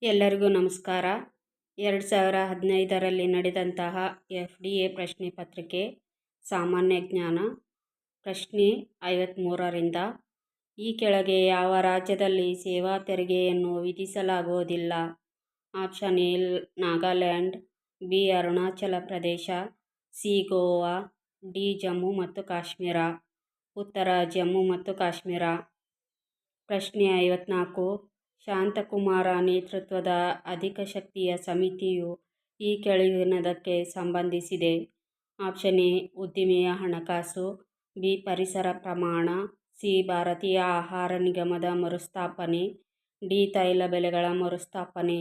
ಎಲ್ಲರಿಗೂ ನಮಸ್ಕಾರ. 2015ರಲ್ಲಿ ನಡೆದಂತಹ FDA ಪ್ರಶ್ನೆ ಪತ್ರಿಕೆ ಸಾಮಾನ್ಯ ಜ್ಞಾನ ಪ್ರಶ್ನೆ 53ರಿಂದ ಈ ಕೆಳಗೆ ಯಾವ ರಾಜ್ಯದಲ್ಲಿ ಸೇವಾ ತೆರಿಗೆಯನ್ನು ವಿಧಿಸಲಾಗುವುದಿಲ್ಲ? Option A Nagaland, B Arunachal Pradesh, C Goa, D Jammu ಮತ್ತು ಕಾಶ್ಮೀರ. ಉತ್ತರ ಜಮ್ಮು ಮತ್ತು ಕಾಶ್ಮೀರ. ಪ್ರಶ್ನೆ 54 ಶಾಂತಕುಮಾರ ನೇತೃತ್ವದ ಅಧಿಕ ಶಕ್ತಿಯ ಸಮಿತಿಯು ಈ ಕೆಳಗಿನದಕ್ಕೆ ಸಂಬಂಧಿಸಿದೆ. ಆಪ್ಷನ್ ಎ ಉದ್ದಿಮೆಯ ಹಣಕಾಸು, ಬಿ ಪರಿಸರ ಪ್ರಮಾಣ, ಸಿ ಭಾರತೀಯ ಆಹಾರ ನಿಗಮದ ಮರುಸ್ಥಾಪನೆ, ಡಿ ತೈಲ ಬೆಲೆಗಳ ಮರುಸ್ಥಾಪನೆ.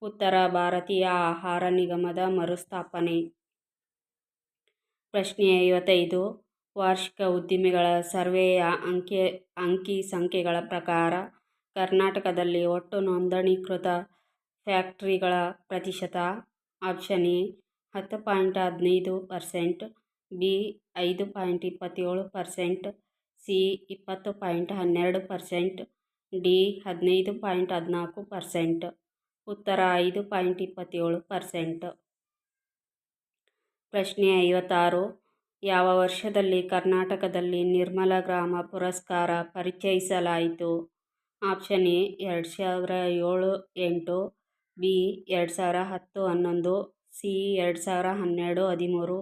ಉತ್ತರ ಭಾರತೀಯ ಆಹಾರ ನಿಗಮದ ಮರುಸ್ಥಾಪನೆ. ಪ್ರಶ್ನೆ 55 ವಾರ್ಷಿಕ ಉದ್ದಿಮೆಗಳ ಸರ್ವೆಯ ಅಂಕಿ ಸಂಖ್ಯೆಗಳ ಪ್ರಕಾರ ಕರ್ನಾಟಕದಲ್ಲಿ ಒಟ್ಟು ನೋಂದಣೀಕೃತ ಫ್ಯಾಕ್ಟರಿಗಳ ಪ್ರತಿಶತ. Option A 10.15%, B 5.27%, C 20.12%, D 15.14%. ಉತ್ತರ 5.27%. ಪ್ರಶ್ನೆ 56 ಯಾವ ವರ್ಷದಲ್ಲಿ ಕರ್ನಾಟಕದಲ್ಲಿ ನಿರ್ಮಲ ಗ್ರಾಮ ಪುರಸ್ಕಾರ ಪರಿಚಯಿಸಲಾಯಿತು? Option A 2007-8, B 2010-11, C 2012-13,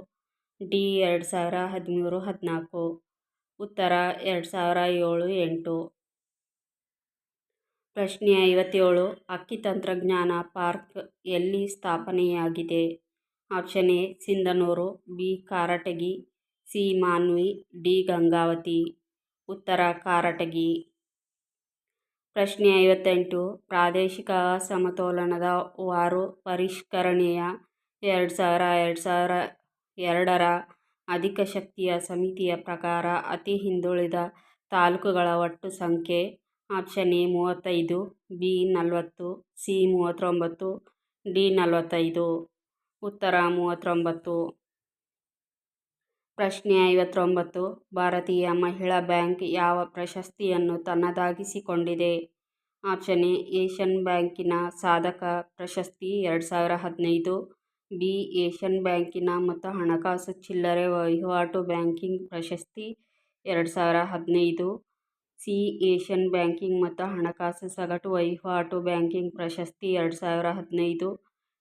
D 2013-14. ಉತ್ತರ 2007-8. ಪ್ರಶ್ನೆ 57 ಅಕ್ಕಿ ತಂತ್ರಜ್ಞಾನ ಪಾರ್ಕ್ ಎಲ್ಲಿ ಸ್ಥಾಪನೆಯಾಗಿದೆ? Option A Sindhanur, B Karatagi, C Manvi, D Gangavathi. ಉತ್ತರ ಕಾರಟಗಿ. ಪ್ರಶ್ನೆ 58 ಪ್ರಾದೇಶಿಕ ಅಸಮತೋಲನದ ವಾರು ಪರಿಷ್ಕರಣೆಯ 2002ರ ಅಧಿಕ ಶಕ್ತಿಯ ಸಮಿತಿಯ ಪ್ರಕಾರ ಅತಿ ಹಿಂದುಳಿದ ತಾಲೂಕುಗಳ ಒಟ್ಟು ಸಂಖ್ಯೆ. Option A 35, B 40, C 39, D 45. ಉತ್ತರ 39. ಪ್ರಶ್ನೆ 59 ಭಾರತೀಯ ಮಹಿಳಾ ಬ್ಯಾಂಕ್ ಯಾವ ಪ್ರಶಸ್ತಿಯನ್ನು ತನ್ನದಾಗಿಸಿಕೊಂಡಿದೆ? ಆಪ್ಷನ್ ಎ ಏಷ್ಯನ್ ಬ್ಯಾಂಕಿನ ಸಾಧಕ ಪ್ರಶಸ್ತಿ 2015, ಬಿ ಏಷ್ಯನ್ ಬ್ಯಾಂಕಿನ ಮತ್ತು ಹಣಕಾಸು ಚಿಲ್ಲರೆ ವಹಿವಾಟು ಬ್ಯಾಂಕಿಂಗ್ ಪ್ರಶಸ್ತಿ 2015, ಸಿ ಏಷ್ಯನ್ ಬ್ಯಾಂಕಿಂಗ್ ಮತ್ತು ಹಣಕಾಸು ಸಗಟು ವಹಿವಾಟು ಬ್ಯಾಂಕಿಂಗ್ ಪ್ರಶಸ್ತಿ 2015,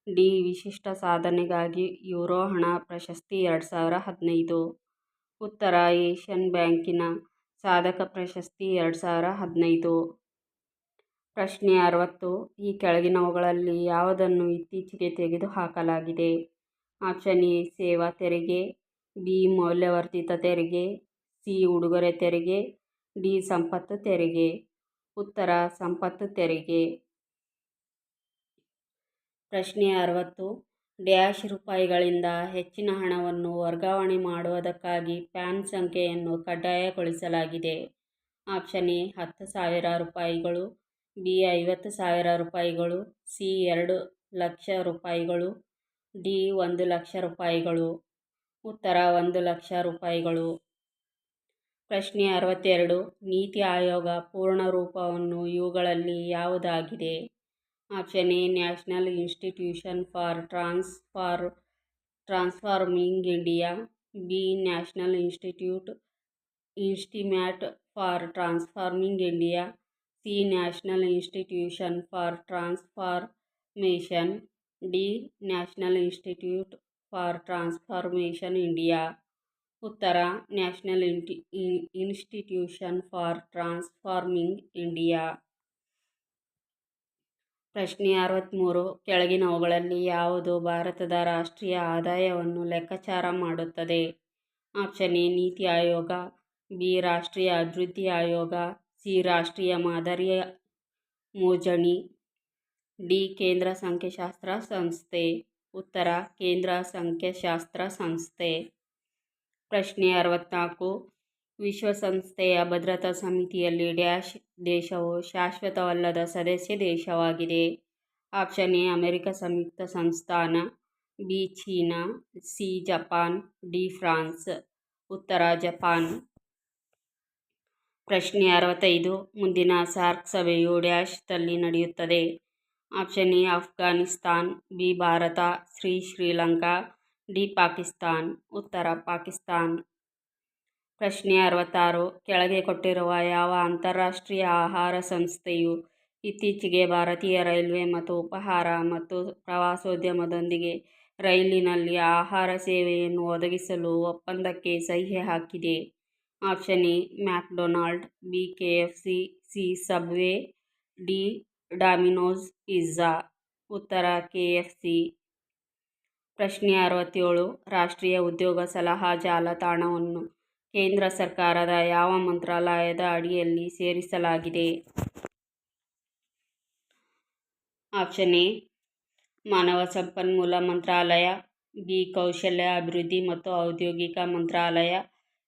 ಡಿ ವಿಶಿಷ್ಟ ಸಾಧನೆಗಾಗಿ ಯೂರೋ ಹಣ ಪ್ರಶಸ್ತಿ 2015. ಉತ್ತರ ಏಷ್ಯನ್ ಬ್ಯಾಂಕಿನ ಸಾಧಕ ಪ್ರಶಸ್ತಿ 2015. ಪ್ರಶ್ನೆ 60 ಈ ಕೆಳಗಿನವುಗಳಲ್ಲಿ ಯಾವುದನ್ನು ಇತ್ತೀಚೆಗೆ ತೆಗೆದುಹಾಕಲಾಗಿದೆ? ಆಪ್ಷನ್ ಎ ಸೇವಾ ತೆರಿಗೆ, ಬಿ ಮೌಲ್ಯವರ್ಧಿತ ತೆರಿಗೆ, ಸಿ ಉಡುಗೊರೆ ತೆರಿಗೆ, ಡಿ ಸಂಪತ್ತು ತೆರಿಗೆ. ಉತ್ತರ ಸಂಪತ್ತು ತೆರಿಗೆ. ಪ್ರಶ್ನೆ 60 ಡ್ಯಾಶ್ ರೂಪಾಯಿಗಳಿಂದ ಹೆಚ್ಚಿನ ಹಣವನ್ನು ವರ್ಗಾವಣೆ ಮಾಡುವುದಕ್ಕಾಗಿ ಪ್ಯಾನ್ ಸಂಖ್ಯೆಯನ್ನು ಕಡ್ಡಾಯಗೊಳಿಸಲಾಗಿದೆ. ಆಪ್ಷನ್ ಎ 10,000 ರೂಪಾಯಿಗಳು, ಬಿ 50,000 ರೂಪಾಯಿಗಳು, ಸಿ 2 ಲಕ್ಷ ರೂಪಾಯಿಗಳು, ಡಿ 1 ಲಕ್ಷ ರೂಪಾಯಿಗಳು. ಉತ್ತರ 1 ಲಕ್ಷ ರೂಪಾಯಿಗಳು. ಪ್ರಶ್ನೆ 62 ನೀತಿ ಆಯೋಗ ಪೂರ್ಣ ರೂಪವನ್ನು ಇವುಗಳಲ್ಲಿ ಯಾವುದಾಗಿದೆ? Option A national institution for transforming India, B national institute for transforming India, C national institution for transformation, D national institute for transformation India. ಉತ್ತರ national institution for transforming India. ಪ್ರಶ್ನೆ 63 ಕೆಳಗಿನವುಗಳಲ್ಲಿ ಯಾವುದು ಭಾರತದ ರಾಷ್ಟ್ರೀಯ ಆದಾಯವನ್ನು ಲೆಕ್ಕಾಚಾರ ಮಾಡುತ್ತದೆ? Option A NITI Aayog, B ರಾಷ್ಟ್ರೀಯ ಅಭಿವೃದ್ಧಿ ಆಯೋಗ, ಸಿ ರಾಷ್ಟ್ರೀಯ ಮಾದರಿ ಮೋಜಣಿ, ಡಿ ಕೇಂದ್ರ ಸಂಖ್ಯಾಶಾಸ್ತ್ರ ಸಂಸ್ಥೆ. ಉತ್ತರ ಕೇಂದ್ರ ಸಂಖ್ಯಾಶಾಸ್ತ್ರ ಸಂಸ್ಥೆ. ಪ್ರಶ್ನೆ 64 ವಿಶ್ವಸಂಸ್ಥೆಯ ಭದ್ರತಾ ಸಮಿತಿಯಲ್ಲಿ ಡ್ಯಾಶ್ ದೇಶವು ಶಾಶ್ವತವಲ್ಲದ ಸದಸ್ಯ ದೇಶವಾಗಿದೆ? ಆಪ್ಷನ್ ಎ ಅಮೆರಿಕ ಸಂಯುಕ್ತ ಸಂಸ್ಥಾನ, B China, C Japan, D France. ಉತ್ತರ ಜಪಾನ್. ಪ್ರಶ್ನೆ 65 ಮುಂದಿನ ಸಾರ್ಕ್ ಸಭೆಯು ಡ್ಯಾಶ್ ದಲ್ಲಿ ನಡೆಯುತ್ತದೆ? Option A Afghanistan, B Bharat, C Sri Lanka, D Pakistan. ಉತ್ತರ ಪಾಕಿಸ್ತಾನ್. ಪ್ರಶ್ನೆ 66. ಕೆಳಗೆ ಕೊಟ್ಟಿರುವ ಯಾವ ಅಂತಾರಾಷ್ಟ್ರೀಯ ಆಹಾರ ಸಂಸ್ಥೆಯು ಇತ್ತೀಚೆಗೆ ಭಾರತೀಯ ರೈಲ್ವೆ ಮತ್ತು ಉಪಹಾರ ಮತ್ತು ಪ್ರವಾಸೋದ್ಯಮದೊಂದಿಗೆ ರೈಲಿನಲ್ಲಿ ಆಹಾರ ಸೇವೆಯನ್ನು ಒದಗಿಸಲು ಒಪ್ಪಂದಕ್ಕೆ ಸಹಿ ಹಾಕಿದೆ? Option A McDonald, B KFC, C subway, D Domino's pizza. ಉತ್ತರ KFC. ಪ್ರಶ್ನೆ 67. ರಾಷ್ಟ್ರೀಯ ಉದ್ಯೋಗ ಸಲಹಾ ಜಾಲತಾಣವನ್ನು ಕೇಂದ್ರ ಸರ್ಕಾರದ ಯಾವ ಮಂತ್ರಾಲಯದ ಅಡಿಯಲ್ಲಿ ಸೇರಿಸಲಾಗಿದೆ? ಆಪ್ಷನ್ ಎ ಮಾನವ ಸಂಪನ್ಮೂಲ ಮಂತ್ರಾಲಯ, ಬಿ ಕೌಶಲ್ಯ ಅಭಿವೃದ್ಧಿ ಮತ್ತು ಔದ್ಯೋಗಿಕ ಮಂತ್ರಾಲಯ,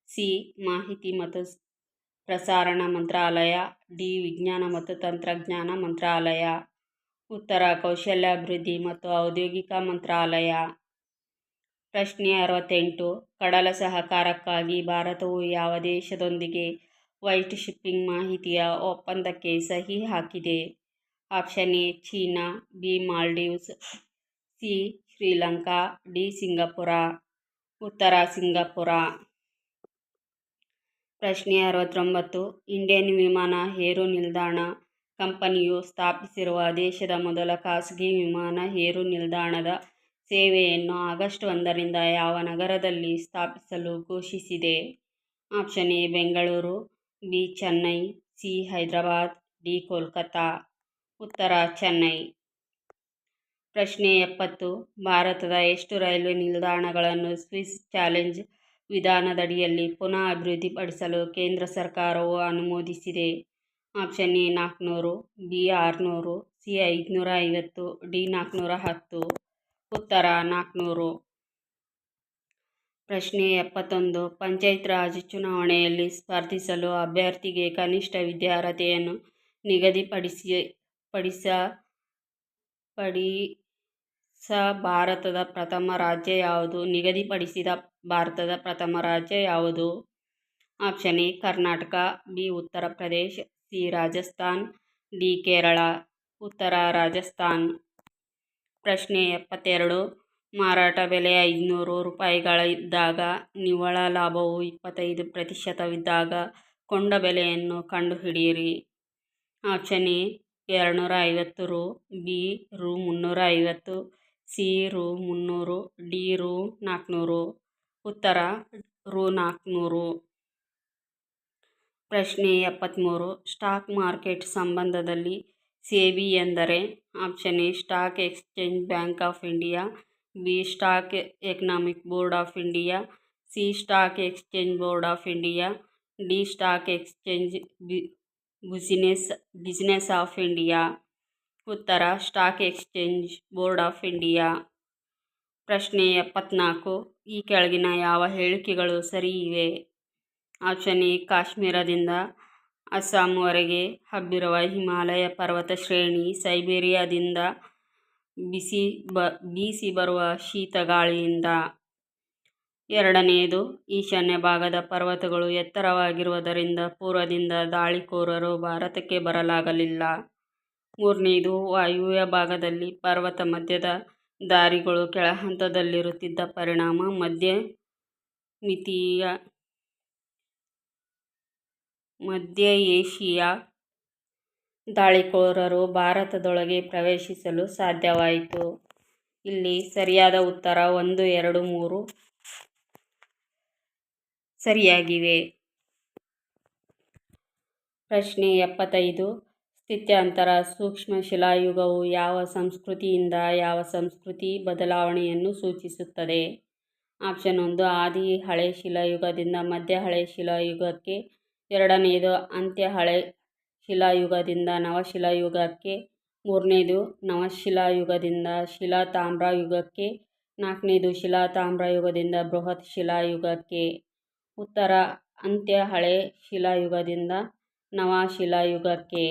ಸಿ ಮಾಹಿತಿ ಮತ್ತು ಪ್ರಸಾರಣ ಮಂತ್ರಾಲಯ, ಡಿ ವಿಜ್ಞಾನ ಮತ್ತು ತಂತ್ರಜ್ಞಾನ ಮಂತ್ರಾಲಯ. ಉತ್ತರ ಕೌಶಲ್ಯಾಭಿವೃದ್ಧಿ ಮತ್ತು ಔದ್ಯೋಗಿಕ ಮಂತ್ರಾಲಯ. ಪ್ರಶ್ನೆ 68. ಕಡಲ ಸಹಕಾರಕ್ಕಾಗಿ ಭಾರತವು ಯಾವ ದೇಶದೊಂದಿಗೆ ವೈಟ್ ಶಿಪ್ಪಿಂಗ್ ಮಾಹಿತಿಯ ಒಪ್ಪಂದಕ್ಕೆ ಸಹಿ ಹಾಕಿದೆ? Option A China, B Maldives, C Sri Lanka, D Singapore. ಉತ್ತರ ಸಿಂಗಪುರ. ಪ್ರಶ್ನೆ 69. ಇಂಡಿಯನ್ ವಿಮಾನ ಏರೋ ನಿಲ್ದಾಣ ಕಂಪನಿಯು ಸ್ಥಾಪಿಸಿರುವ ದೇಶದ ಮೊದಲ ಖಾಸಗಿ ವಿಮಾನ ಏರೋ ನಿಲ್ದಾಣದ ಸೇವೆಯನ್ನು ಆಗಸ್ಟ್ 1 ರಿಂದ ಯಾವ ನಗರದಲ್ಲಿ ಸ್ಥಾಪಿಸಲು ಘೋಷಿಸಿದೆ? Option A Bengaluru, B Chennai, C Hyderabad, D Kolkata. ಉತ್ತರ ಚೆನ್ನೈ. ಪ್ರಶ್ನೆ 70. ಭಾರತದ ಎಷ್ಟು ರೈಲ್ವೆ ನಿಲ್ದಾಣಗಳನ್ನು ಸ್ವಿಸ್ ಚಾಲೆಂಜ್ ವಿಧಾನದಡಿಯಲ್ಲಿ ಪುನಃ ಅಭಿವೃದ್ಧಿಪಡಿಸಲು ಕೇಂದ್ರ ಸರ್ಕಾರವು ಅನುಮೋದಿಸಿದೆ? Option A 400, B 600, C 550, D 410. ಉತ್ತರ 400. ಪ್ರಶ್ನೆ 71. ಪಂಚಾಯತ್ ರಾಜ್ ಚುನಾವಣೆಯಲ್ಲಿ ಸ್ಪರ್ಧಿಸಲು ಅಭ್ಯರ್ಥಿಗೆ ಕನಿಷ್ಠ ವಿದ್ಯಾರ್ಹತೆಯನ್ನು ನಿಗದಿಪಡಿಸ ಭಾರತದ ಪ್ರಥಮ ರಾಜ್ಯ ಯಾವುದು? Option A Karnataka, B Uttar Pradesh, C Rajasthan, D Kerala. ಉತ್ತರ ರಾಜಸ್ಥಾನ್. ಪ್ರಶ್ನೆ 72. ಮಾರಾಟ ಬೆಲೆ 500 ರೂಪಾಯಿಗಳಿದ್ದಾಗ ನಿವ್ವಳ ಲಾಭವು 25%ವಿದ್ದಾಗ ಕೊಂಡ ಬೆಲೆಯನ್ನು ಕಂಡುಹಿಡಿಯಿರಿ. ಆಪ್ಷನ್ ಎ 250 ರು, ಬಿ ರು 350, ಸಿ ರು 300, ಡಿ ರು 400. ಉತ್ತರ ರು 400. ಪ್ರಶ್ನೆ 73. ಸ್ಟಾಕ್ ಮಾರ್ಕೆಟ್ ಸಂಬಂಧದಲ್ಲಿ ಸೆಬಿ ಎಂದರೆ? Option A stock exchange bank of India, B stock economic board of India, C stock exchange board of India, D stock exchange business of India. ಉತ್ತರ stock exchange board of India. ಪ್ರಶ್ನೆ 74. ಈ ಕೆಳಗಿನ ಯಾವ ಹೇಳಿಕೆಗಳು ಸರಿ ಇವೆ? Option A ಕಾಶ್ಮೀರದಿಂದ ಅಸ್ಸಾಂವರೆಗೆ ಹಬ್ಬಿರುವ ಹಿಮಾಲಯ ಪರ್ವತ ಶ್ರೇಣಿ ಸೈಬೇರಿಯಾದಿಂದ ಬೀಸಿ ಬರುವ ಶೀತ ಗಾಳಿಯಿಂದ. ಎರಡನೆಯದು, ಈಶಾನ್ಯ ಭಾಗದ ಪರ್ವತಗಳು ಎತ್ತರವಾಗಿರುವುದರಿಂದ ಪೂರ್ವದಿಂದ ದಾಳಿಕೋರರು ಭಾರತಕ್ಕೆ ಬರಲಾಗಲಿಲ್ಲ. ಮೂರನೆಯದು, ವಾಯುವ್ಯ ಭಾಗದಲ್ಲಿ ಪರ್ವತ ಮಧ್ಯದ ದಾರಿಗಳು ಕೆಳಹಂತದಲ್ಲಿರುತ್ತಿದ್ದ ಪರಿಣಾಮ ಮಧ್ಯ ಏಷಿಯಾ ದಾಳಿಕೋರರು ಭಾರತದೊಳಗೆ ಪ್ರವೇಶಿಸಲು ಸಾಧ್ಯವಾಯಿತು. ಇಲ್ಲಿ ಸರಿಯಾದ ಉತ್ತರ 1, 2, 3 ಸರಿಯಾಗಿವೆ. ಪ್ರಶ್ನೆ 75. ಸ್ಥಿತ್ಯಂತರ ಸೂಕ್ಷ್ಮ ಶಿಲಾಯುಗವು ಯಾವ ಸಂಸ್ಕೃತಿಯಿಂದ ಯಾವ ಸಂಸ್ಕೃತಿ ಬದಲಾವಣೆಯನ್ನು ಸೂಚಿಸುತ್ತದೆ? ಆಪ್ಷನ್ 1 ಆದಿ ಹಳೆ ಶಿಲಾಯುಗದಿಂದ ಮಧ್ಯ ಹಳೆ ಶಿಲಾಯುಗಕ್ಕೆ, ಎರಡನೆಯದು ಅಂತ್ಯ ಹಳೆ ಶಿಲಾಯುಗದಿಂದ ನವಶಿಲಾಯುಗಕ್ಕೆ, ಮೂರನೆಯದು ನವಶಿಲಾಯುಗದಿಂದ ಶಿಲಾತಾಮ್ರಯುಗಕ್ಕೆ, ನಾಲ್ಕನೆಯದು ಶಿಲಾತಾಮ್ರಯುಗದಿಂದ ಬೃಹತ್ ಶಿಲಾಯುಗಕ್ಕೆ. ಉತ್ತರ ಅಂತ್ಯ ಹಳೆ ಶಿಲಾಯುಗದಿಂದ ನವಶಿಲಾಯುಗಕ್ಕೆ.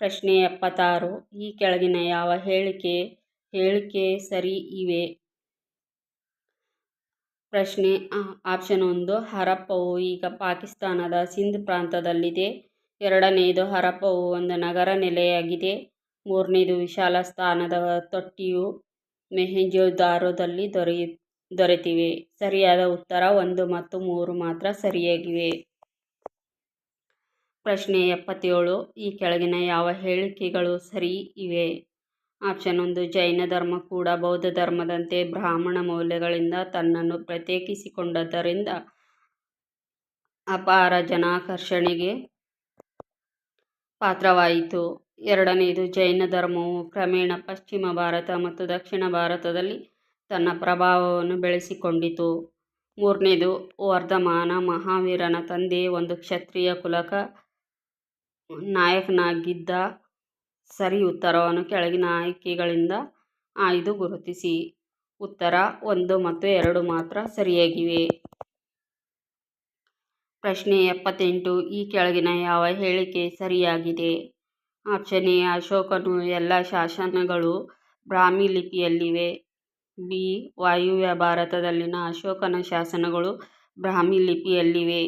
ಪ್ರಶ್ನೆ 76. ಈ ಕೆಳಗಿನ ಯಾವ ಹೇಳಿಕೆ ಸರಿ ಇವೆ? ಪ್ರಶ್ನೆ ಆಪ್ಷನ್ 1 ಹರಪ್ಪವು ಈಗ ಪಾಕಿಸ್ತಾನದ ಸಿಂಧ್ ಪ್ರಾಂತದಲ್ಲಿದೆ. ಎರಡನೆಯದು ಹರಪ್ಪವು ಒಂದು ನಗರ ನೆಲೆಯಾಗಿದೆ. ಮೂರನೇದು ವಿಶಾಲ ಸ್ಥಾನದ ತೊಟ್ಟಿಯು ಮೊಹೆಂಜೊದಾರೋದಲ್ಲಿ ದೊರೆತಿವೆ. ಸರಿಯಾದ ಉತ್ತರ 1 ಮತ್ತು 3 ಮಾತ್ರ ಸರಿಯಾಗಿವೆ. ಪ್ರಶ್ನೆ 77. ಈ ಕೆಳಗಿನ ಯಾವ ಹೇಳಿಕೆಗಳು ಸರಿ ಇವೆ? ಆಪ್ಷನ್ 1. ಜೈನ ಧರ್ಮ ಕೂಡ ಬೌದ್ಧ ಧರ್ಮದಂತೆ ಬ್ರಾಹ್ಮಣ ಮೌಲ್ಯಗಳಿಂದ ತನ್ನನ್ನು ಪ್ರತ್ಯೇಕಿಸಿಕೊಂಡದ್ದರಿಂದ ಅಪಾರ ಜನಾಕರ್ಷಣೆಗೆ ಪಾತ್ರವಾಯಿತು. ಎರಡನೆಯದು, ಜೈನ ಧರ್ಮವು ಕ್ರಮೇಣ ಪಶ್ಚಿಮ ಭಾರತ ಮತ್ತು ದಕ್ಷಿಣ ಭಾರತದಲ್ಲಿ ತನ್ನ ಪ್ರಭಾವವನ್ನು ಬೆಳೆಸಿಕೊಂಡಿತು. ಮೂರನೇದು, ವರ್ಧಮಾನ ಮಹಾವೀರನ ತಂದೆ ಒಂದು ಕ್ಷತ್ರಿಯ ಕುಲಕ ನಾಯಕನಾಗಿದ್ದ. ಸರಿ ಉತ್ತರವನ್ನು ಕೆಳಗಿನ ಆಯ್ಕೆಗಳಿಂದ ಆಯ್ದು ಗುರುತಿಸಿ. ಉತ್ತರ 1 ಮತ್ತು 2 ಮಾತ್ರ ಸರಿಯಾಗಿವೆ. ಪ್ರಶ್ನೆ 78. ಈ ಕೆಳಗಿನ ಯಾವ ಹೇಳಿಕೆ ಸರಿಯಾಗಿದೆ? Option A. ಅಶೋಕನು ಎಲ್ಲ ಶಾಸನಗಳು ಬ್ರಾಹ್ಮಿ ಲಿಪಿಯಲ್ಲಿವೆ. ಬಿ. ವಾಯುವ್ಯ ಭಾರತದಲ್ಲಿನ ಅಶೋಕನ ಶಾಸನಗಳು ಬ್ರಾಹ್ಮಿ ಲಿಪಿಯಲ್ಲಿವೆ.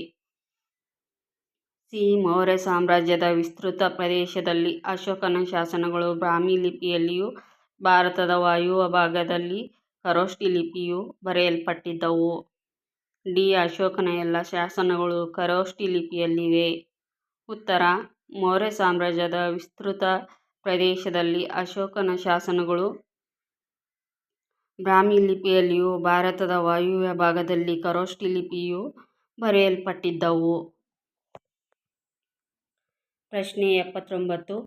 ಸಿ. ಮೌರ್ಯ ಸಾಮ್ರಾಜ್ಯದ ವಿಸ್ತೃತ ಪ್ರದೇಶದಲ್ಲಿ ಅಶೋಕನ ಶಾಸನಗಳು ಬ್ರಾಹ್ಮಿ ಲಿಪಿಯಲ್ಲಿಯೂ ಭಾರತದ ವಾಯುವ್ಯ ಭಾಗದಲ್ಲಿ ಖರೋಷ್ಠಿ ಲಿಪಿಯೂ ಬರೆಯಲ್ಪಟ್ಟಿದ್ದವು. ಡಿ. ಅಶೋಕನ ಎಲ್ಲ ಶಾಸನಗಳು ಖರೋಷ್ಠಿ ಲಿಪಿಯಲ್ಲಿವೆ. ಉತ್ತರ: ಮೌರ್ಯ ಸಾಮ್ರಾಜ್ಯದ ವಿಸ್ತೃತ ಪ್ರದೇಶದಲ್ಲಿ ಅಶೋಕನ ಶಾಸನಗಳು ಬ್ರಾಹ್ಮಿ ಲಿಪಿಯಲ್ಲಿಯೂ ಭಾರತದ ವಾಯುವ್ಯ ಭಾಗದಲ್ಲಿ ಖರೋಷ್ಠಿ ಲಿಪಿಯೂ ಬರೆಯಲ್ಪಟ್ಟಿದ್ದವು. ಪ್ರಶ್ನೆ 79.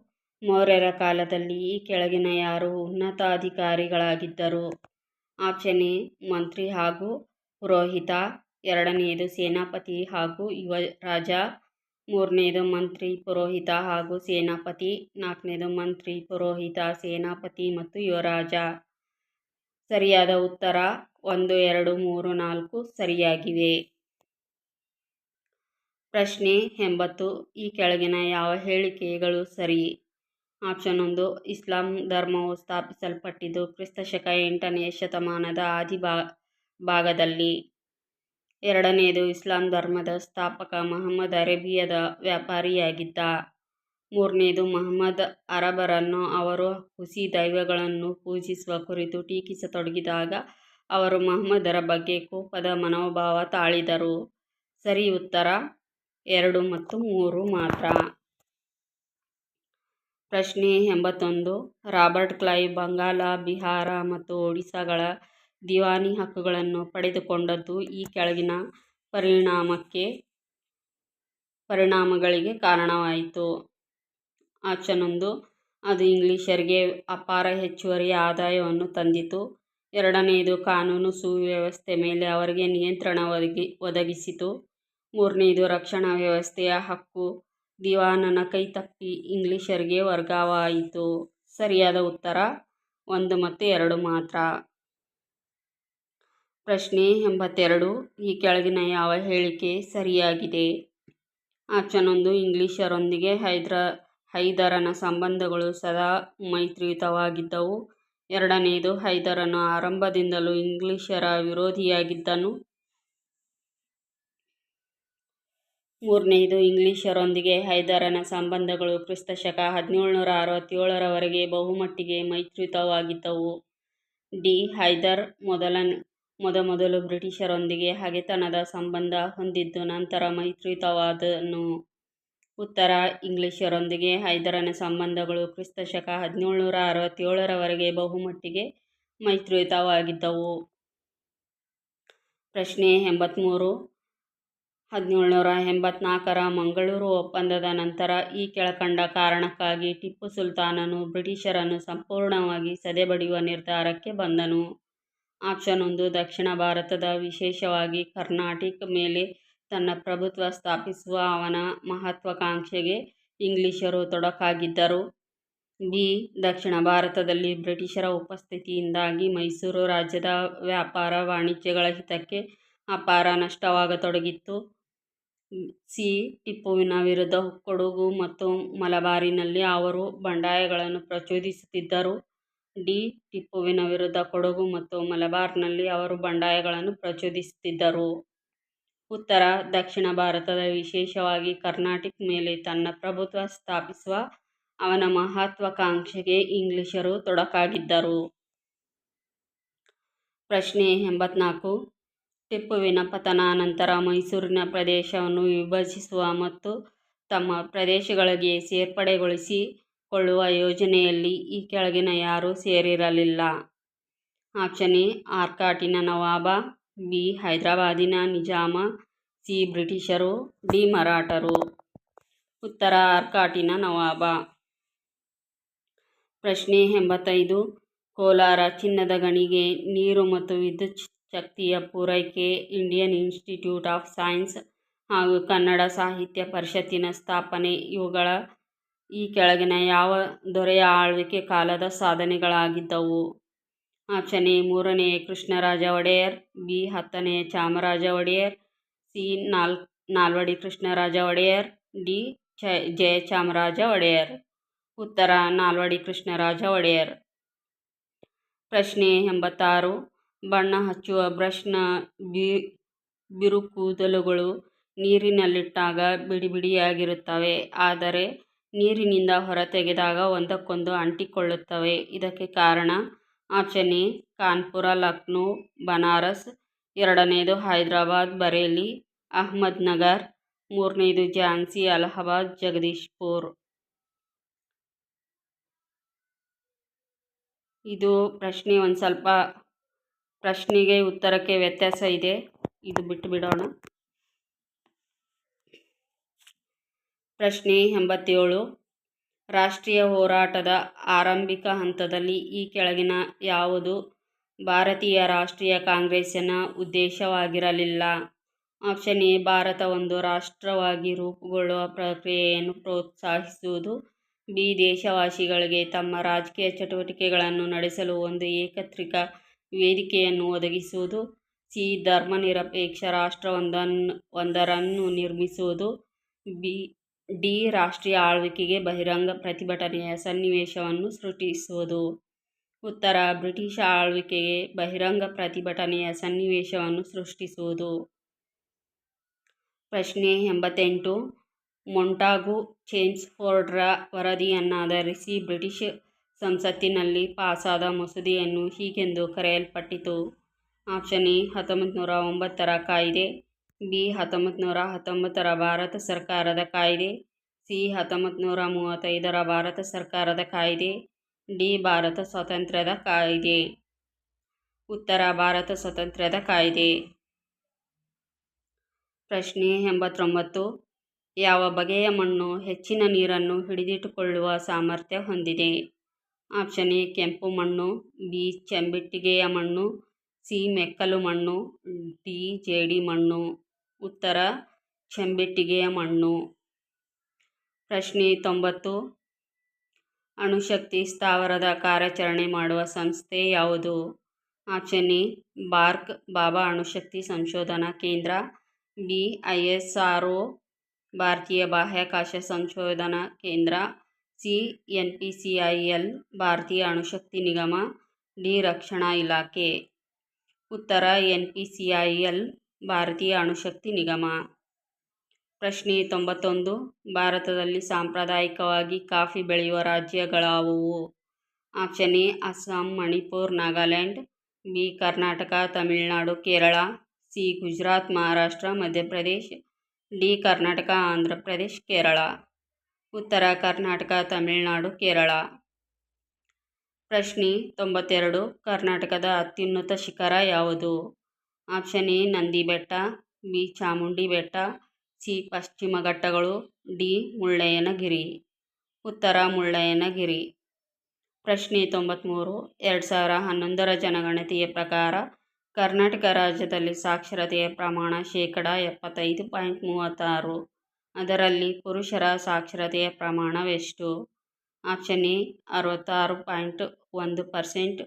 ಮೌರ್ಯರ ಕಾಲದಲ್ಲಿ ಈ ಕೆಳಗಿನ ಯಾರು ಉನ್ನತಾಧಿಕಾರಿಗಳಾಗಿದ್ದರು? Option A. ಮಂತ್ರಿ ಹಾಗೂ ಪುರೋಹಿತ. ಎರಡನೆಯದು ಸೇನಾಪತಿ ಹಾಗೂ ಯುವರಾಜ. ಮೂರನೆಯದು ಮಂತ್ರಿ, ಪುರೋಹಿತ ಹಾಗೂ ಸೇನಾಪತಿ. ನಾಲ್ಕನೆಯದು ಮಂತ್ರಿ, ಪುರೋಹಿತ, ಸೇನಾಪತಿ ಮತ್ತು ಯುವರಾಜ. ಸರಿಯಾದ ಉತ್ತರ 1, 2, 3, 4 ಸರಿಯಾಗಿವೆ. ಪ್ರಶ್ನೆ 80. ಈ ಕೆಳಗಿನ ಯಾವ ಹೇಳಿಕೆಗಳು ಸರಿ? ಆಪ್ಷನ್ 1. ಇಸ್ಲಾಂ ಧರ್ಮವು ಸ್ಥಾಪಿಸಲ್ಪಟ್ಟಿದ್ದು ಕ್ರಿಸ್ತಶಕ 8ನೇ ಶತಮಾನದ ಆದಿ ಭಾಗದಲ್ಲಿ. ಎರಡನೆಯದು, ಇಸ್ಲಾಂ ಧರ್ಮದ ಸ್ಥಾಪಕ ಮಹಮ್ಮದ್ ಅರೇಬಿಯಾದ ವ್ಯಾಪಾರಿಯಾಗಿದ್ದ. ಮೂರನೆಯದು, ಮಹಮ್ಮದ್ ಅರಬರನ್ನು ಅವರು ಹುಸಿ ದೈವಗಳನ್ನು ಪೂಜಿಸುವ ಕುರಿತು ಟೀಕಿಸತೊಡಗಿದಾಗ ಅವರು ಮಹಮ್ಮದರ ಬಗ್ಗೆ ಕೋಪದ ಮನೋಭಾವ ತಾಳಿದರು. ಸರಿ ಉತ್ತರ 2 ಮತ್ತು 3 ಮಾತ್ರ. ಪ್ರಶ್ನೆ 81. ರಾಬರ್ಟ್ ಕ್ಲೈವ್ ಬಂಗಾಲ, ಬಿಹಾರ ಮತ್ತು ಒಡಿಶಾಗಳ ದಿವಾನಿ ಹಕ್ಕುಗಳನ್ನು ಪಡೆದುಕೊಂಡದ್ದು ಈ ಕೆಳಗಿನ ಪರಿಣಾಮಗಳಿಗೆ ಕಾರಣವಾಯಿತು. ಆಪ್ಷನ್ 1. ಅದು ಇಂಗ್ಲಿಷರಿಗೆ ಅಪಾರ ಹೆಚ್ಚುವರಿ ಆದಾಯವನ್ನು ತಂದಿತು. ಎರಡನೆಯದು, ಕಾನೂನು ಸುವ್ಯವಸ್ಥೆ ಮೇಲೆ ಅವರಿಗೆ ನಿಯಂತ್ರಣ ಒದಗಿಸಿತು. ಮೂರನೆಯದು, ರಕ್ಷಣಾ ವ್ಯವಸ್ಥೆಯ ಹಕ್ಕು ದಿವಾನನ ಕೈತಪ್ಪಿ ಇಂಗ್ಲಿಷರಿಗೆ ವರ್ಗವಾಯಿತು. ಸರಿಯಾದ ಉತ್ತರ 1 ಮತ್ತು 2 ಮಾತ್ರ. ಪ್ರಶ್ನೆ 82. ಈ ಕೆಳಗಿನ ಯಾವ ಹೇಳಿಕೆ ಸರಿಯಾಗಿದೆ? ಆಪ್ಷನ್ 1. ಇಂಗ್ಲಿಷರೊಂದಿಗೆ ಹೈದರನ ಸಂಬಂಧಗಳು ಸದಾ ಮೈತ್ರಿಯುತವಾಗಿದ್ದವು. ಎರಡನೆಯದು, ಹೈದರನು ಆರಂಭದಿಂದಲೂ ಇಂಗ್ಲಿಷರ ವಿರೋಧಿಯಾಗಿದ್ದನು. ಮೂರನೆಯದು, ಇಂಗ್ಲಿಷರೊಂದಿಗೆ ಹೈದರನ ಸಂಬಂಧಗಳು ಕ್ರಿಸ್ತಶಕ 1767ರವರೆಗೆ ಬಹುಮಟ್ಟಿಗೆ ಮೈತ್ರಿಯುತವಾಗಿದ್ದವು. ಡಿ. ಹೈದರ್ ಮೊದಮೊದಲು ಬ್ರಿಟಿಷರೊಂದಿಗೆ ಹಗೆತನದ ಸಂಬಂಧ ಹೊಂದಿದ್ದು ನಂತರ ಮೈತ್ರಿಯುತವಾದನು. ಉತ್ತರ: ಇಂಗ್ಲಿಷರೊಂದಿಗೆ ಹೈದರನ ಸಂಬಂಧಗಳು ಕ್ರಿಸ್ತಶಕ 1767ರವರೆಗೆ ಬಹುಮಟ್ಟಿಗೆ ಮೈತ್ರಿಯುತವಾಗಿದ್ದವು. ಪ್ರಶ್ನೆ 83. 1784ರ ಮಂಗಳೂರು ಒಪ್ಪಂದದ ನಂತರ ಈ ಕೆಳಕಂಡ ಕಾರಣಕ್ಕಾಗಿ ಟಿಪ್ಪು ಸುಲ್ತಾನನು ಬ್ರಿಟಿಷರನ್ನು ಸಂಪೂರ್ಣವಾಗಿ ಸದೆಬಡಿಯುವ ನಿರ್ಧಾರಕ್ಕೆ ಬಂದನು. ಆಪ್ಷನ್ 1. ದಕ್ಷಿಣ ಭಾರತದ, ವಿಶೇಷವಾಗಿ ಕರ್ನಾಟಿಕ್ ಮೇಲೆ ತನ್ನ ಪ್ರಭುತ್ವ ಸ್ಥಾಪಿಸುವ ಅವನ ಮಹತ್ವಾಕಾಂಕ್ಷೆಗೆ ಇಂಗ್ಲಿಷರು ತೊಡಕಾಗಿದ್ದರು. ಬಿ. ದಕ್ಷಿಣ ಭಾರತದಲ್ಲಿ ಬ್ರಿಟಿಷರ ಉಪಸ್ಥಿತಿಯಿಂದಾಗಿ ಮೈಸೂರು ರಾಜ್ಯದ ವ್ಯಾಪಾರ ವಾಣಿಜ್ಯಗಳ ಹಿತಕ್ಕೆ ಅಪಾರ ನಷ್ಟವಾಗತೊಡಗಿತ್ತು. ಸಿ. ಟಿಪ್ಪುವಿನ ವಿರುದ್ಧ ಕೊಡಗು ಮತ್ತು ಮಲಬಾರಿನಲ್ಲಿ ಅವರು ಬಂಡಾಯಗಳನ್ನು ಪ್ರಚೋದಿಸುತ್ತಿದ್ದರು. ಡಿ. ಟಿಪ್ಪುವಿನ ವಿರುದ್ಧ ಕೊಡಗು ಮತ್ತು ಮಲಬಾರ್ನಲ್ಲಿ ಅವರು ಬಂಡಾಯಗಳನ್ನು ಪ್ರಚೋದಿಸುತ್ತಿದ್ದರು. ಉತ್ತರ: ದಕ್ಷಿಣ ಭಾರತದ, ವಿಶೇಷವಾಗಿ ಕರ್ನಾಟಿಕ್ ಮೇಲೆ ತನ್ನ ಪ್ರಭುತ್ವ ಸ್ಥಾಪಿಸುವ ಅವನ ಮಹತ್ವಾಕಾಂಕ್ಷೆಗೆ ಇಂಗ್ಲಿಷರು ತೊಡಕಾಗಿದ್ದರು. ಪ್ರಶ್ನೆ 84. ಟಿಪ್ಪುವಿನ ಪತನಾನಂತರ ಮೈಸೂರಿನ ಪ್ರದೇಶವನ್ನು ವಿಭಜಿಸುವ ಮತ್ತು ತಮ್ಮ ಪ್ರದೇಶಗಳಿಗೆ ಸೇರ್ಪಡೆಗೊಳಿಸಿಕೊಳ್ಳುವ ಯೋಜನೆಯಲ್ಲಿ ಈ ಕೆಳಗಿನ ಯಾರೂ ಸೇರಿರಲಿಲ್ಲ? ಆಪ್ಷನ್ ಎ ಆರ್ಕಾಟಿನ ನವಾಬ, ಬಿ ಹೈದರಾಬಾದಿನ ನಿಜಾಮ, ಸಿ ಬ್ರಿಟಿಷರು, ಡಿ ಮರಾಠರು. ಉತ್ತರ ಆರ್ಕಾಟಿನ ನವಾಬ. ಪ್ರಶ್ನೆ 85. ಕೋಲಾರ ಚಿನ್ನದ ಗಣಿಗೆ ನೀರು ಮತ್ತು ವಿದ್ಯುತ್ ಶಕ್ತಿಯ ಪೂರೈಕೆ ಇಂಡಿಯನ್ ಇನ್ಸ್ಟಿಟ್ಯೂಟ್ ಆಫ್ ಸೈನ್ಸ್ ಹಾಗೂ ಕನ್ನಡ ಸಾಹಿತ್ಯ ಪರಿಷತ್ತಿನ ಸ್ಥಾಪನೆ ಇವುಗಳ ಈ ಕೆಳಗಿನ ಯಾವ ದೊರೆಯ ಆಳ್ವಿಕೆ ಕಾಲದ ಸಾಧನೆಗಳಾಗಿದ್ದವು? ಆಪ್ಷನ್ ಎ 3ನೇ ಕೃಷ್ಣರಾಜ ಒಡೆಯರ್, ಬಿ 10ನೇ ಚಾಮರಾಜ ಒಡೆಯರ್, ಸಿ ನಾಲ್ವಡಿ ಕೃಷ್ಣರಾಜ ಒಡೆಯರ್, ಡಿ ಜಯಚಾಮರಾಜ ಒಡೆಯರ್. ಉತ್ತರ ನಾಲ್ವಡಿ ಕೃಷ್ಣರಾಜ ಒಡೆಯರ್. ಪ್ರಶ್ನೆ 86. ಬಣ್ಣ ಹಚ್ಚುವ ಬ್ರಷ್ನ ಬಿರುಕೂದಲುಗಳು ನೀರಿನಲ್ಲಿಟ್ಟಾಗ ಬಿಡಿಬಿಡಿಯಾಗಿರುತ್ತವೆ, ಆದರೆ ನೀರಿನಿಂದ ಹೊರತೆಗೆದಾಗ ಒಂದಕ್ಕೊಂದು ಅಂಟಿಕೊಳ್ಳುತ್ತವೆ. ಇದಕ್ಕೆ ಕಾರಣ? ಆಪ್ಷನ್ ಎ ಕಾನ್ಪುರ, ಲಕ್ನೋ, ಬನಾರಸ್, 2ನೇದು ಹೈದರಾಬಾದ್, ಬರೇಲಿ, ಅಹ್ಮದ್ನಗರ್, 3ನೇದು ಝಾನ್ಸಿ, ಅಲಹಾಬಾದ್, ಜಗದೀಶ್ಪುರ್. ಇದು ಪ್ರಶ್ನೆ ಒಂದು ಸ್ವಲ್ಪ ಪ್ರಶ್ನೆಗೆ ಉತ್ತರಕ್ಕೆ ವ್ಯತ್ಯಾಸ ಇದೆ, ಇದು ಬಿಟ್ಟು ಬಿಡೋಣ. ಪ್ರಶ್ನೆ 87. ರಾಷ್ಟ್ರೀಯ ಹೋರಾಟದ ಆರಂಭಿಕ ಹಂತದಲ್ಲಿ ಈ ಕೆಳಗಿನ ಯಾವುದು ಭಾರತೀಯ ರಾಷ್ಟ್ರೀಯ ಕಾಂಗ್ರೆಸ್ಸಿನ ಉದ್ದೇಶವಾಗಿರಲಿಲ್ಲ? ಆಪ್ಷನ್ ಎ ಭಾರತ ಒಂದು ರಾಷ್ಟ್ರವಾಗಿ ರೂಪುಗೊಳ್ಳುವ ಪ್ರಕ್ರಿಯೆಯನ್ನು ಪ್ರೋತ್ಸಾಹಿಸುವುದು, ಬಿ ದೇಶವಾಸಿಗಳಿಗೆ ತಮ್ಮ ರಾಜಕೀಯ ಚಟುವಟಿಕೆಗಳನ್ನು ನಡೆಸಲು ಒಂದು ಏಕತ್ರಿತ ವೇದಿಕೆಯನ್ನು ಒದಗಿಸುವುದು, ಸಿ ಧರ್ಮನಿರಪೇಕ್ಷ ರಾಷ್ಟ್ರವೊಂದರನ್ನು ನಿರ್ಮಿಸುವುದು, ಡಿ ರಾಷ್ಟ್ರೀಯ ಆಳ್ವಿಕೆಗೆ ಬಹಿರಂಗ ಪ್ರತಿಭಟನೆಯ ಸನ್ನಿವೇಶವನ್ನು ಸೃಷ್ಟಿಸುವುದು. ಉತ್ತರ ಬ್ರಿಟಿಷ್ ಆಳ್ವಿಕೆಗೆ ಬಹಿರಂಗ ಪ್ರತಿಭಟನೆಯ ಸನ್ನಿವೇಶವನ್ನು ಸೃಷ್ಟಿಸುವುದು. ಪ್ರಶ್ನೆ 88. ಮೊಂಟಾಗು ಚೇಮ್ಸ್ಫೋರ್ಡ್ರ ವರದಿಯನ್ನಾಧರಿಸಿ ಬ್ರಿಟಿಷ್ ಸಂಸತ್ತಿನಲ್ಲಿ ಪಾಸಾದ ಮಸೂದೆಯನ್ನು ಹೀಗೆಂದು ಕರೆಯಲ್ಪಟ್ಟಿತು? ಆಪ್ಷನ್ ಎ 1909ರ ಕಾಯ್ದೆ, ಬಿ 1919ರ ಭಾರತ ಸರ್ಕಾರದ ಕಾಯ್ದೆ, ಸಿ 1935ರ ಭಾರತ ಸರ್ಕಾರದ ಕಾಯ್ದೆ, ಡಿ ಭಾರತ ಸ್ವಾತಂತ್ರ್ಯದ ಕಾಯ್ದೆ. ಉತ್ತರ ಭಾರತ ಸ್ವಾತಂತ್ರ್ಯದ ಕಾಯ್ದೆ. ಪ್ರಶ್ನೆ 89. ಯಾವ ಬಗೆಯ ಮಣ್ಣು ಹೆಚ್ಚಿನ ನೀರನ್ನು ಹಿಡಿದಿಟ್ಟುಕೊಳ್ಳುವ ಸಾಮರ್ಥ್ಯ ಹೊಂದಿದೆ? ಆಪ್ಷನ್ ಎ ಕೆಂಪು ಮಣ್ಣು, ಬಿ ಚೆಂಬಿಟ್ಟಿಗೆಯ ಮಣ್ಣು, ಸಿ ಮೆಕ್ಕಲು ಮಣ್ಣು, ಡಿ ಜೇಡಿ ಮಣ್ಣು. ಉತ್ತರ ಚೆಂಬಿಟ್ಟಿಗೆಯ ಮಣ್ಣು. ಪ್ರಶ್ನೆ 90. ಅಣುಶಕ್ತಿ ಸ್ಥಾವರದ ಕಾರ್ಯಾಚರಣೆ ಮಾಡುವ ಸಂಸ್ಥೆ ಯಾವುದು? ಆಪ್ಷನ್ ಎ ಬಾರ್ಕ್ ಬಾಬಾ ಅಣುಶಕ್ತಿ ಸಂಶೋಧನಾ ಕೇಂದ್ರ, ಬಿ ISRO ಭಾರತೀಯ ಬಾಹ್ಯಾಕಾಶ ಸಂಶೋಧನಾ ಕೇಂದ್ರ, ಸಿ NPCIL ಭಾರತೀಯ ಅಣುಶಕ್ತಿ ನಿಗಮ, ಡಿ ರಕ್ಷಣಾ ಇಲಾಖೆ. ಉತ್ತರ NPCIL ಭಾರತೀಯ ಅಣುಶಕ್ತಿ ನಿಗಮ. ಪ್ರಶ್ನೆ 91. ಭಾರತದಲ್ಲಿ ಸಾಂಪ್ರದಾಯಿಕವಾಗಿ ಕಾಫಿ ಬೆಳೆಯುವ ರಾಜ್ಯಗಳಾವುವು? Option A Assam, Manipur, Nagaland, B Karnataka, Tamil Nadu, Kerala, C Gujarat, Maharashtra, Madhya Pradesh, D Karnataka, Andhra Pradesh, Kerala. ಉತ್ತರ ಕರ್ನಾಟಕ, ತಮಿಳುನಾಡು, ಕೇರಳ. ಪ್ರಶ್ನೆ 92. ಕರ್ನಾಟಕದ ಅತ್ಯುನ್ನತ ಶಿಖರ ಯಾವುದು? Option A Nandi Betta, B Chamundi ಬೆಟ್ಟ, ಸಿ ಪಶ್ಚಿಮ ಘಟ್ಟಗಳು, ಡಿ ಮುಳ್ಳಯ್ಯನಗಿರಿ. ಉತ್ತರ ಮುಳ್ಳಯ್ಯನಗಿರಿ. ಪ್ರಶ್ನೆ 93. 2011ರ ಜನಗಣತಿಯ ಪ್ರಕಾರ ಕರ್ನಾಟಕ ರಾಜ್ಯದಲ್ಲಿ ಸಾಕ್ಷರತೆಯ ಪ್ರಮಾಣ 75.36%. ಅದರಲ್ಲಿ ಪುರುಷರ ಸಾಕ್ಷರತೆಯ ಪ್ರಮಾಣವೆಷ್ಟು? Option A 66.1%,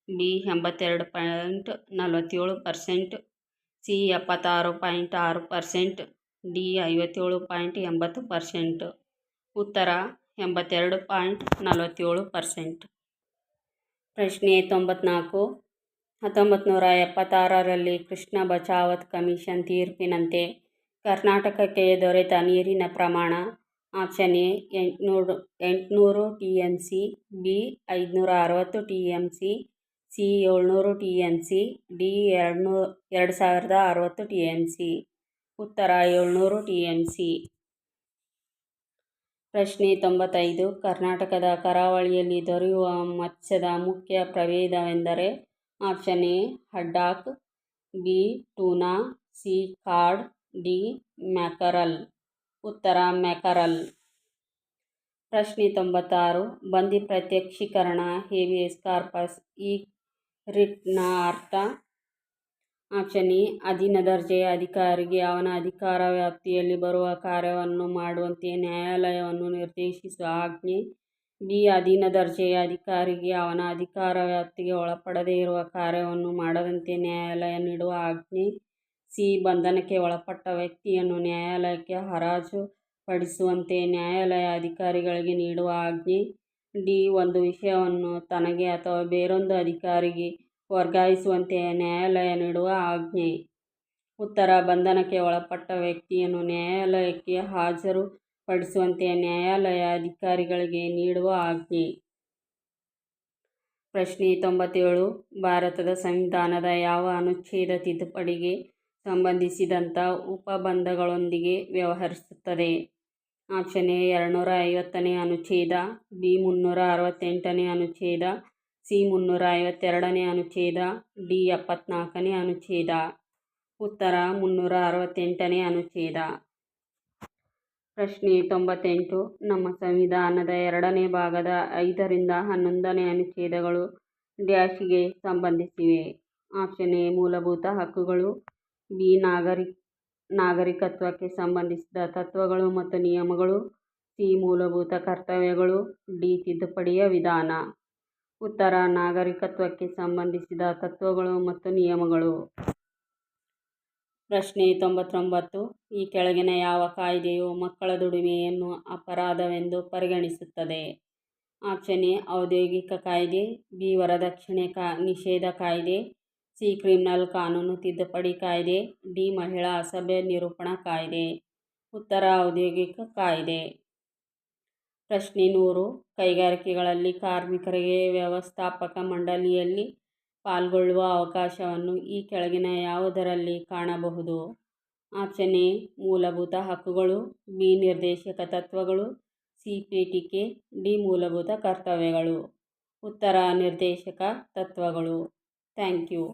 B 82.47%, C 76.6%, D 57.80%. ಉತ್ತರ 82.47%. ಪ್ರಶ್ನೆ 94. 1976ರಲ್ಲಿ ಕೃಷ್ಣ ಬಚಾವತ್ ಕಮಿಷನ್ ತೀರ್ಪಿನಂತೆ ಕರ್ನಾಟಕಕ್ಕೆ ದೊರೆತ ನೀರಿನ ಪ್ರಮಾಣ option A 800 TMC, B 560 TMC, C 700 TMC, D 2060 TMC. ಉತ್ತರ 700 TMC. ಪ್ರಶ್ನೆ 95. ಕರ್ನಾಟಕದ ಕರಾವಳಿಯಲ್ಲಿ ದೊರೆಯುವ ಮತ್ಸ್ಯದ ಮುಖ್ಯ ಪ್ರಭೇದವೆಂದರೆ ಆಪ್ಷನ್ ಎ ಹಡ್ಡಾಕ್, ಬಿ ಟೂನಾ, ಸಿ ಕಾಡ್, ಡಿ ಮ್ಯಾಕರಲ್. ಉತ್ತರ ಮ್ಯಾಕರಲ್. ಪ್ರಶ್ನೆ 96. ಬಂದಿ ಪ್ರತ್ಯಕ್ಷೀಕರಣ ಹೇಬಿಯಸ್ ಕಾರ್ಪಸ್ ಈ ರಿಟ್ನ ಅರ್ಥ ಆಪ್ಷನ್ ಎ ಅಧೀನ ದರ್ಜೆಯ ಅಧಿಕಾರಿಗೆ ಅವನ ಅಧಿಕಾರ ವ್ಯಾಪ್ತಿಯಲ್ಲಿ ಬರುವ ಕಾರ್ಯವನ್ನು ಮಾಡುವಂತೆ ನ್ಯಾಯಾಲಯವನ್ನು ನಿರ್ದೇಶಿಸುವ ಆಜ್ಞೆ, ಬಿ ಅಧೀನ ದರ್ಜೆಯ ಅಧಿಕಾರಿಗೆ ಅವನ ಅಧಿಕಾರ ವ್ಯಾಪ್ತಿಗೆ ಒಳಪಡದೇ ಇರುವ ಕಾರ್ಯವನ್ನು ಮಾಡದಂತೆ ನ್ಯಾಯಾಲಯ ನೀಡುವ ಆಜ್ಞೆ, ಸಿ ಬಂಧನಕ್ಕೆ ಒಳಪಟ್ಟ ವ್ಯಕ್ತಿಯನ್ನು ನ್ಯಾಯಾಲಯಕ್ಕೆ ಹರಾಜು ಪಡಿಸುವಂತೆ ನ್ಯಾಯಾಲಯ ಅಧಿಕಾರಿಗಳಿಗೆ ನೀಡುವ ಆಜ್ಞೆ, ಡಿ ಒಂದು ವಿಷಯವನ್ನು ತನಗೆ ಅಥವಾ ಬೇರೊಂದು ಅಧಿಕಾರಿಗೆ ವರ್ಗಾಯಿಸುವಂತೆ ನ್ಯಾಯಾಲಯ ನೀಡುವ ಆಜ್ಞೆ. ಉತ್ತರ ಬಂಧನಕ್ಕೆ ಒಳಪಟ್ಟ ವ್ಯಕ್ತಿಯನ್ನು ನ್ಯಾಯಾಲಯಕ್ಕೆ ಹಾಜರು ಪಡಿಸುವಂತೆ ನ್ಯಾಯಾಲಯ ಅಧಿಕಾರಿಗಳಿಗೆ ನೀಡುವ ಆಜ್ಞೆ. ಪ್ರಶ್ನೆ 97. ಭಾರತದ ಸಂವಿಧಾನದ ಯಾವ ಅನುಚ್ಛೇದ ತಿದ್ದುಪಡಿಗೆ ಸಂಬಂಧಿಸಿದಂಥ ಉಪಬಂಧಗಳೊಂದಿಗೆ ವ್ಯವಹರಿಸುತ್ತದೆ? ಆಪ್ಷನ್ ಎ 250ನೇ ಅನುಚ್ಛೇದ, ಬಿ 368ನೇ ಅನುಚ್ಛೇದ, ಸಿ 352ನೇ ಅನುಚ್ಛೇದ, ಡಿ 74ನೇ ಅನುಚ್ಛೇದ. ಉತ್ತರ 368ನೇ ಅನುಚ್ಛೇದ. ಪ್ರಶ್ನೆ 98. ನಮ್ಮ ಸಂವಿಧಾನದ 2ನೇ ಭಾಗದ 5ರಿಂದ 11ನೇ ಅನುಚ್ಛೇದಗಳು ಡ್ಯಾಶ್ಗೆ ಸಂಬಂಧಿಸಿವೆ? ಆಪ್ಷನ್ ಎ ಮೂಲಭೂತ ಹಕ್ಕುಗಳು, ಬಿ ನಾಗರಿಕತ್ವಕ್ಕೆ ಸಂಬಂಧಿಸಿದ ತತ್ವಗಳು ಮತ್ತು ನಿಯಮಗಳು, ಸಿ ಮೂಲಭೂತ ಕರ್ತವ್ಯಗಳು, ಡಿ ತಿದ್ದುಪಡಿಯ ವಿಧಾನ. ಉತ್ತರ ನಾಗರಿಕತ್ವಕ್ಕೆ ಸಂಬಂಧಿಸಿದ ತತ್ವಗಳು ಮತ್ತು ನಿಯಮಗಳು. ಪ್ರಶ್ನೆ 99. ಈ ಕೆಳಗಿನ ಯಾವ ಕಾಯ್ದೆಯು ಮಕ್ಕಳ ದುಡಿಮೆಯನ್ನು ಅಪರಾಧವೆಂದು ಪರಿಗಣಿಸುತ್ತದೆ? ಆಪ್ಷನ್ ಎ ಔದ್ಯೋಗಿಕ ಕಾಯ್ದೆ, ಬಿ ವರದಕ್ಷಿಣೆ ನಿಷೇಧ ಕಾಯ್ದೆ, ಸಿ ಕ್ರಿಮಿನಲ್ ಕಾನೂನು ತಿದ್ದುಪಡಿ ಕಾಯ್ದೆ, ಡಿ ಮಹಿಳಾ ಅಸಭ್ಯ ನಿರೂಪಣಾ ಕಾಯ್ದೆ. ಉತ್ತರ ಔದ್ಯೋಗಿಕ ಕಾಯ್ದೆ. ಪ್ರಶ್ನೆ 100. ಕೈಗಾರಿಕೆಗಳಲ್ಲಿ ಕಾರ್ಮಿಕರಿಗೆ ವ್ಯವಸ್ಥಾಪಕ ಮಂಡಳಿಯಲ್ಲಿ ಪಾಲ್ಗೊಳ್ಳುವ ಅವಕಾಶವನ್ನು ಈ ಕೆಳಗಿನ ಯಾವುದರಲ್ಲಿ ಕಾಣಬಹುದು? ಆಪ್ಷನ್ ಎ ಮೂಲಭೂತ ಹಕ್ಕುಗಳು, ಬಿ ನಿರ್ದೇಶಕ ತತ್ವಗಳು, ಸಿ ಪೀಠಿಕೆ, ಡಿ ಮೂಲಭೂತ ಕರ್ತವ್ಯಗಳು. ಉತ್ತರ ನಿರ್ದೇಶಕ ತತ್ವಗಳು. Thank you.